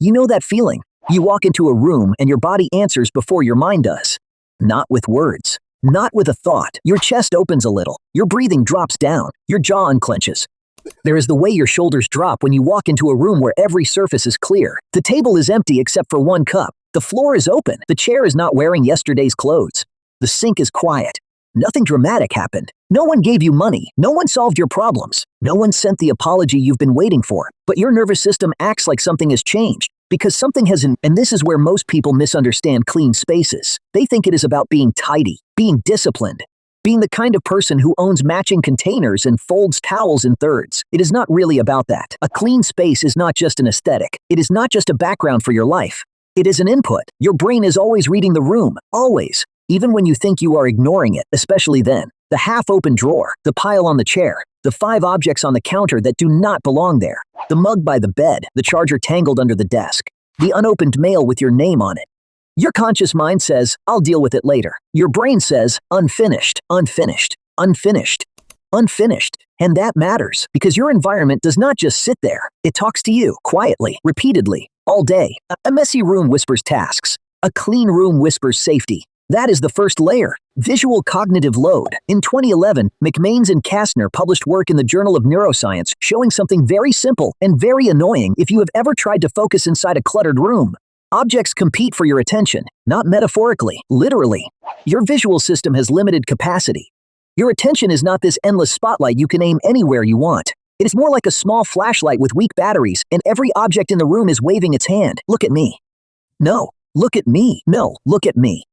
You know that feeling? You walk into a room and your body answers before your mind does. Not with words. Not with a thought. Your chest opens a little. Your breathing drops down. Your jaw unclenches. There is the way your shoulders drop when you walk into a room where every surface is clear. The table is empty except for one cup. The floor is open. The chair is not wearing yesterday's clothes. The sink is quiet. Nothing dramatic happened. No one gave you money. No one solved your problems. No one sent the apology you've been waiting for. But your nervous system acts like something has changed. Because something hasn't, and this is where most people misunderstand clean spaces. They think it is about being tidy, being disciplined, being the kind of person who owns matching containers and folds towels in thirds. It is not really about that. A clean space is not just an aesthetic. It is not just a background for your life. It is an input. Your brain is always reading the room, always. Even when you think you are ignoring it, especially then. The half-open drawer, the pile on the chair, the 5 objects on the counter that do not belong there, the mug by the bed, the charger tangled under the desk, the unopened mail with your name on it. Your conscious mind says, I'll deal with it later. Your brain says, unfinished, unfinished, unfinished, unfinished. And that matters, because your environment does not just sit there. It talks to you, quietly, repeatedly, all day. A messy room whispers tasks. A clean room whispers safety. That is the first layer. Visual cognitive load. In 2011, McMains and Kastner published work in the Journal of Neuroscience showing something very simple and very annoying if you have ever tried to focus inside a cluttered room. Objects compete for your attention, not metaphorically, literally. Your visual system has limited capacity. Your attention is not this endless spotlight you can aim anywhere you want. It is more like a small flashlight with weak batteries, and every object in the room is waving its hand. Look at me. No, look at me. No, look at me.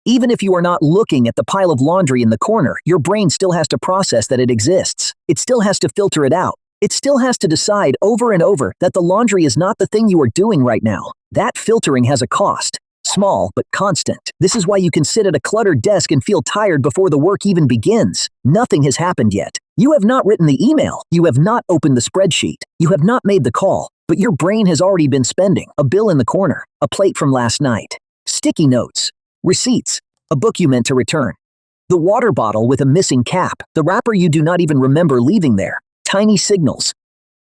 Even if you are not looking at the pile of laundry in the corner, your brain still has to process that it exists. It still has to filter it out. It still has to decide over and over that the laundry is not the thing you are doing right now. That filtering has a cost. Small, but constant. This is why you can sit at a cluttered desk and feel tired before the work even begins. Nothing has happened yet. You have not written the email. You have not opened the spreadsheet. You have not made the call. But your brain has already been spending. A bill in the corner. A plate from last night. Sticky notes. Receipts, a book you meant to return. The water bottle with a missing cap, the wrapper you do not even remember leaving there. Tiny signals,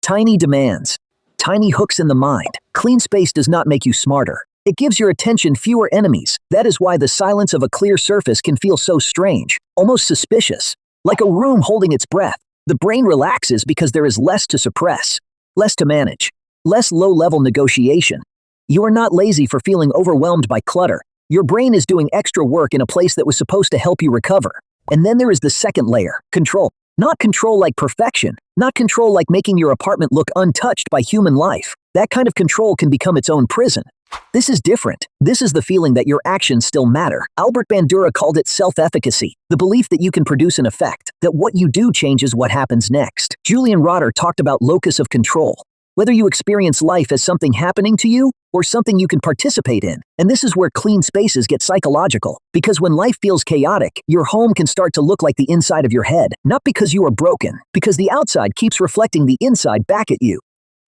tiny demands, tiny hooks in the mind. Clean space does not make you smarter. It gives your attention fewer enemies. That is why the silence of a clear surface can feel so strange, almost suspicious. Like a room holding its breath. The brain relaxes because there is less to suppress, less to manage, less low-level negotiation. You are not lazy for feeling overwhelmed by clutter. Your brain is doing extra work in a place that was supposed to help you recover. And then there is the second layer, control. Not control like perfection, not control like making your apartment look untouched by human life. That kind of control can become its own prison. This is different. This is the feeling that your actions still matter. Albert Bandura called it self-efficacy, the belief that you can produce an effect, that what you do changes what happens next. Julian Rotter talked about locus of control. Whether you experience life as something happening to you or something you can participate in. And this is where clean spaces get psychological. Because when life feels chaotic, your home can start to look like the inside of your head. Not because you are broken, because the outside keeps reflecting the inside back at you.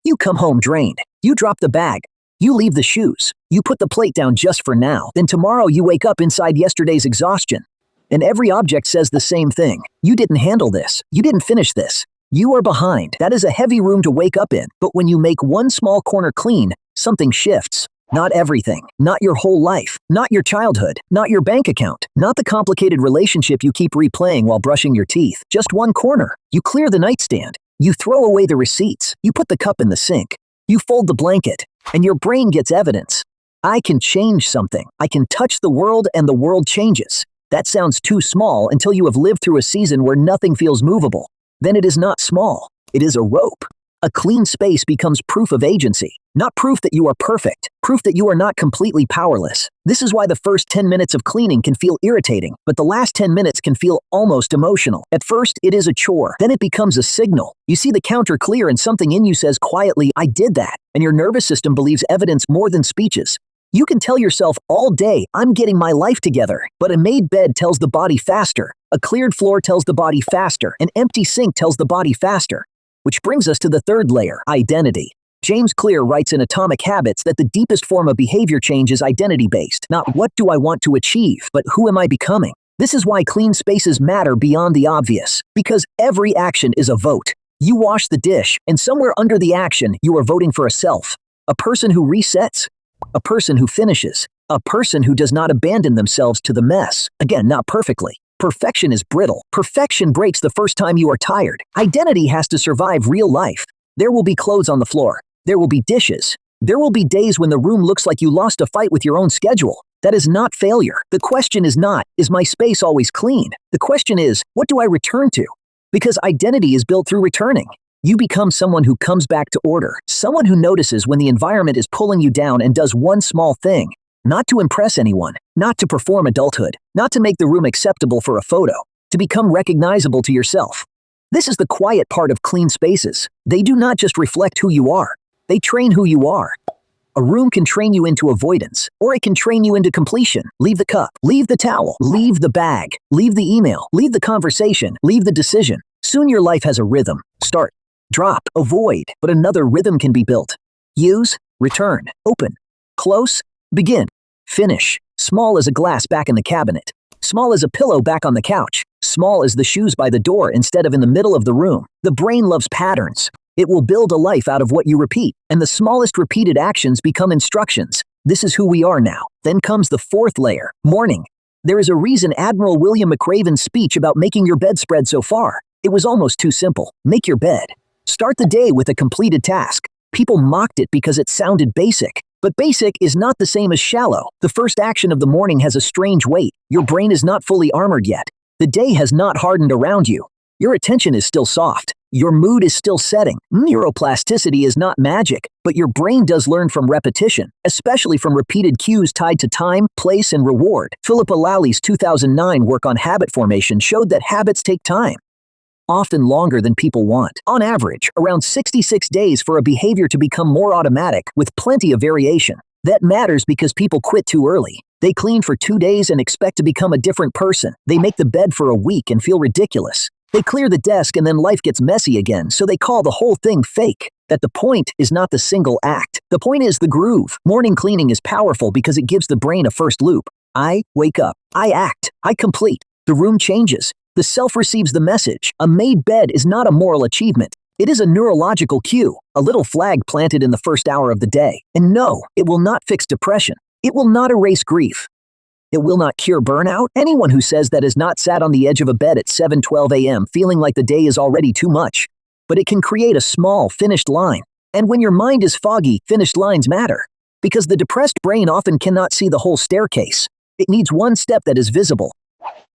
You come home drained. You drop the bag. You leave the shoes. You put the plate down just for now. Then tomorrow you wake up inside yesterday's exhaustion. And every object says the same thing. You didn't handle this. You didn't finish this. You are behind. That is a heavy room to wake up in. But when you make one small corner clean, something shifts. Not everything. Not your whole life. Not your childhood. Not your bank account. Not the complicated relationship you keep replaying while brushing your teeth. Just one corner. You clear the nightstand. You throw away the receipts. You put the cup in the sink. You fold the blanket. And your brain gets evidence. I can change something. I can touch the world and the world changes. That sounds too small until you have lived through a season where nothing feels movable. Then it is not small. It is a rope. A clean space becomes proof of agency. Not proof that you are perfect. Proof that you are not completely powerless. This is why the first 10 minutes of cleaning can feel irritating, but the last 10 minutes can feel almost emotional. At first, it is a chore. Then it becomes a signal. You see the counter clear and something in you says quietly, I did that. And your nervous system believes evidence more than speeches. You can tell yourself all day, I'm getting my life together. But a made bed tells the body faster. A cleared floor tells the body faster. An empty sink tells the body faster. Which brings us to the third layer, identity. James Clear writes in Atomic Habits that the deepest form of behavior change is identity-based. Not what do I want to achieve, but who am I becoming? This is why clean spaces matter beyond the obvious. Because every action is a vote. You wash the dish, and somewhere under the action, you are voting for a self. a person who resets, a person who finishes, a person who does not abandon themselves to the mess. Again, not perfectly. Perfection is brittle. Perfection breaks the first time you are tired. Identity has to survive real life. There will be clothes on the floor. There will be dishes. There will be days when the room looks like you lost a fight with your own schedule. That is not failure. The question is not, is my space always clean? The question is, what do I return to? Because identity is built through returning. You become someone who comes back to order, someone who notices when the environment is pulling you down and does one small thing. Not to impress anyone, not to perform adulthood, not to make the room acceptable for a photo, to become recognizable to yourself. This is the quiet part of clean spaces. They do not just reflect who you are, they train who you are. A room can train you into avoidance, or it can train you into completion. Leave the cup, leave the towel, leave the bag, leave the email, leave the conversation, leave the decision. Soon your life has a rhythm. Start, drop, avoid, but another rhythm can be built. Use, return, open, close, begin, finish. Small as a glass back in the cabinet. Small as a pillow back on the couch. Small as the shoes by the door instead of in the middle of the room. The brain loves patterns. It will build a life out of what you repeat, and the smallest repeated actions become instructions. This is who we are now. Then comes the fourth layer, morning. There is a reason Admiral William McRaven's speech about making your bed spread so far. It was almost too simple. Make your bed. Start the day with a completed task. People mocked it because it sounded basic. But basic is not the same as shallow. The first action of the morning has a strange weight. Your brain is not fully armored yet. The day has not hardened around you. Your attention is still soft. Your mood is still setting. Neuroplasticity is not magic, but your brain does learn from repetition, especially from repeated cues tied to time, place, and reward. Philippa Lawley's 2009 work on habit formation showed that habits take time, often longer than people want. On average, around 66 days for a behavior to become more automatic, with plenty of variation. That matters because people quit too early. They clean for 2 days and expect to become a different person. They make the bed for a week and feel ridiculous. They clear the desk and then life gets messy again, so they call the whole thing fake. That the point is not the single act. The point is the groove. Morning cleaning is powerful because it gives the brain a first loop. I wake up. I act. I complete. The room changes. The self receives the message. A made bed is not a moral achievement. It is a neurological cue, a little flag planted in the first hour of the day. And no, it will not fix depression. It will not erase grief. It will not cure burnout. Anyone who says that has not sat on the edge of a bed at 7:12 a.m. feeling like the day is already too much. But it can create a small, finished line. And when your mind is foggy, finished lines matter. Because the depressed brain often cannot see the whole staircase. It needs one step that is visible.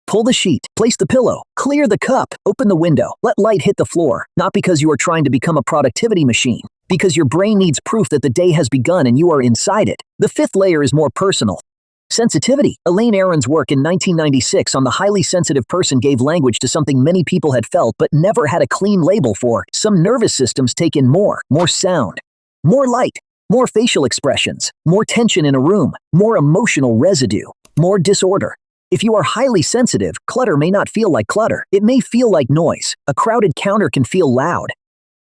Pull the sheet, place the pillow, clear the cup, open the window, let light hit the floor. Not because you are trying to become a productivity machine. Because your brain needs proof that the day has begun and you are inside it. The fifth layer is more personal. Sensitivity. Elaine Aron's work in 1996 on the highly sensitive person gave language to something many people had felt but never had a clean label for. Some nervous systems take in more sound, more light, more facial expressions, more tension in a room, more emotional residue, more disorder. If you are highly sensitive, clutter may not feel like clutter. It may feel like noise. A crowded counter can feel loud.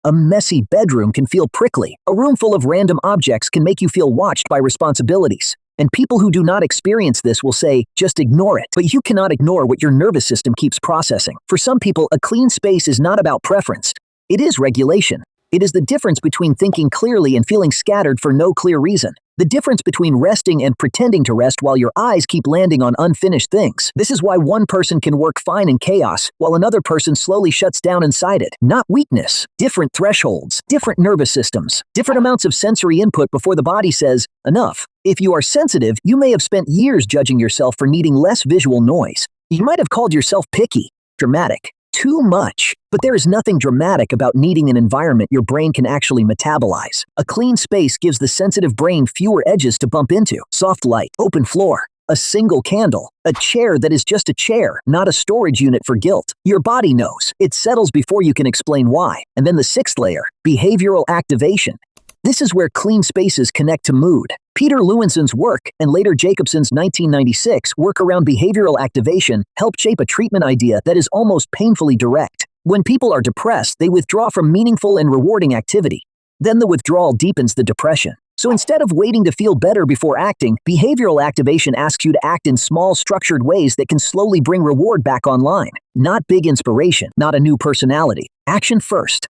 A messy bedroom can feel prickly. A room full of random objects can make you feel watched by responsibilities. And people who do not experience this will say, just ignore it. But you cannot ignore what your nervous system keeps processing. For some people, a clean space is not about preference. It is regulation. It is the difference between thinking clearly and feeling scattered for no clear reason. The difference between resting and pretending to rest while your eyes keep landing on unfinished things. This is why one person can work fine in chaos, while another person slowly shuts down inside it. Not weakness. Different thresholds, different nervous systems, different amounts of sensory input before the body says, enough. If you are sensitive, you may have spent years judging yourself for needing less visual noise. You might have called yourself picky, dramatic, too much. But there is nothing dramatic about needing an environment your brain can actually metabolize. A clean space gives the sensitive brain fewer edges to bump into. Soft light, open floor, a single candle, a chair that is just a chair, not a storage unit for guilt. Your body knows. It settles before you can explain why. And then the sixth layer, behavioral activation. This is where clean spaces connect to mood. Peter Lewinsohn's work, and later Jacobson's 1996 work around behavioral activation, helped shape a treatment idea that is almost painfully direct. When people are depressed, they withdraw from meaningful and rewarding activity. Then the withdrawal deepens the depression. So instead of waiting to feel better before acting, behavioral activation asks you to act in small, structured ways that can slowly bring reward back online. Not big inspiration, not a new personality. Action first.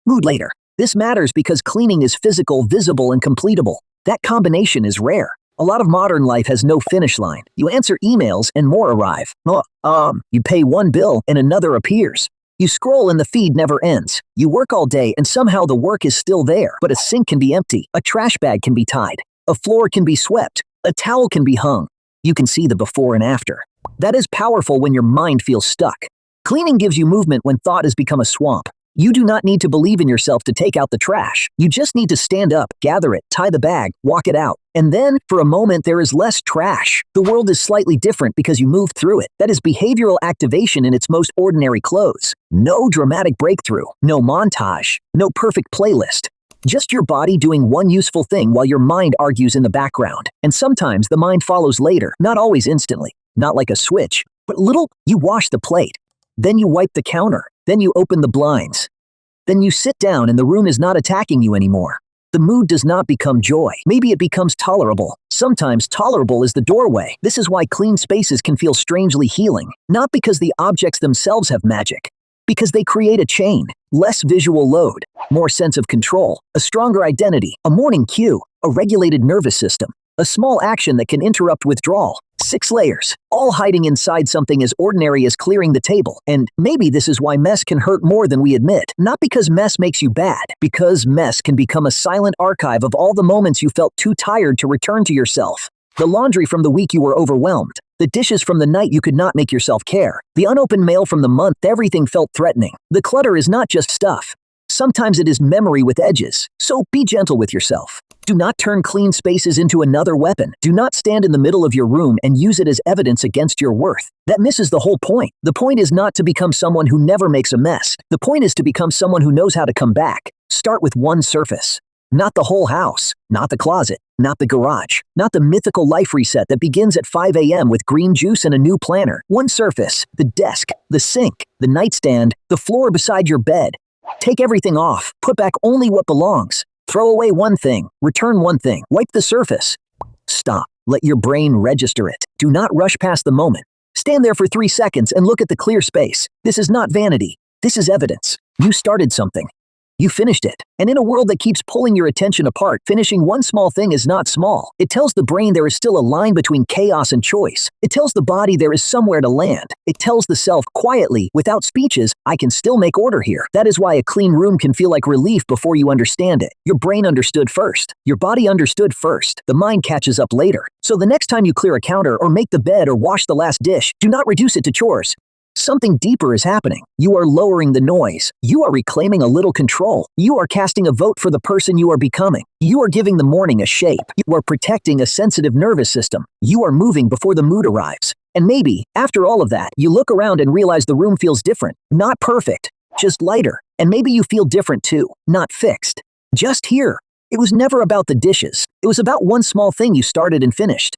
Mood later. This matters because cleaning is physical, visible, and completable. That combination is rare. A lot of modern life has no finish line. You answer emails and more arrive. You pay one bill and another appears. You scroll and the feed never ends. You work all day and somehow the work is still there. But a sink can be empty, a trash bag can be tied, a floor can be swept, a towel can be hung. You can see the before and after. That is powerful when your mind feels stuck. Cleaning gives you movement when thought has become a swamp. You do not need to believe in yourself to take out the trash. You just need to stand up, gather it, tie the bag, walk it out. And then, for a moment, there is less trash. The world is slightly different because you moved through it. That is behavioral activation in its most ordinary clothes. No dramatic breakthrough, no montage, no perfect playlist. Just your body doing one useful thing while your mind argues in the background. And sometimes the mind follows later, not always instantly, not like a switch, but you wash the plate. Then you wipe the counter. Then you open the blinds. Then you sit down and the room is not attacking you anymore. The mood does not become joy. Maybe it becomes tolerable. Sometimes tolerable is the doorway. This is why clean spaces can feel strangely healing. Not because the objects themselves have magic. Because they create a chain. Less visual load. More sense of control. A stronger identity. A morning cue. A regulated nervous system. A small action that can interrupt withdrawal. 6 layers, all hiding inside something as ordinary as clearing the table. And maybe this is why mess can hurt more than we admit. Not because mess makes you bad, because mess can become a silent archive of all the moments you felt too tired to return to yourself. The laundry from the week you were overwhelmed. The dishes from the night you could not make yourself care. The unopened mail from the month everything felt threatening. The clutter is not just stuff. Sometimes it is memory with edges. So be gentle with yourself. Do not turn clean spaces into another weapon. Do not stand in the middle of your room and use it as evidence against your worth. That misses the whole point. The point is not to become someone who never makes a mess. The point is to become someone who knows how to come back. Start with one surface. Not the whole house. Not the closet. Not the garage. Not the mythical life reset that begins at 5 a.m. with green juice and a new planner. One surface. The desk. The sink. The nightstand. The floor beside your bed. Take everything off. Put back only what belongs. Throw away one thing, return one thing, wipe the surface. Stop. Let your brain register it. Do not rush past the moment. Stand there for 3 seconds and look at the clear space. This is not vanity. This is evidence. You started something. You finished it. And in a world that keeps pulling your attention apart, finishing one small thing is not small. It tells the brain there is still a line between chaos and choice. It tells the body there is somewhere to land. It tells the self quietly, without speeches, I can still make order here. That is why a clean room can feel like relief before you understand it. Your brain understood first. Your body understood first. The mind catches up later. So the next time you clear a counter or make the bed or wash the last dish, do not reduce it to chores. Something deeper is happening. You are lowering the noise. You are reclaiming a little control. You are casting a vote for the person you are becoming. You are giving the morning a shape. You are protecting a sensitive nervous system. You are moving before the mood arrives. And maybe, after all of that, you look around and realize the room feels different. Not perfect, just lighter. And maybe you feel different too. Not fixed. Just here. It was never about the dishes. It was about one small thing you started and finished.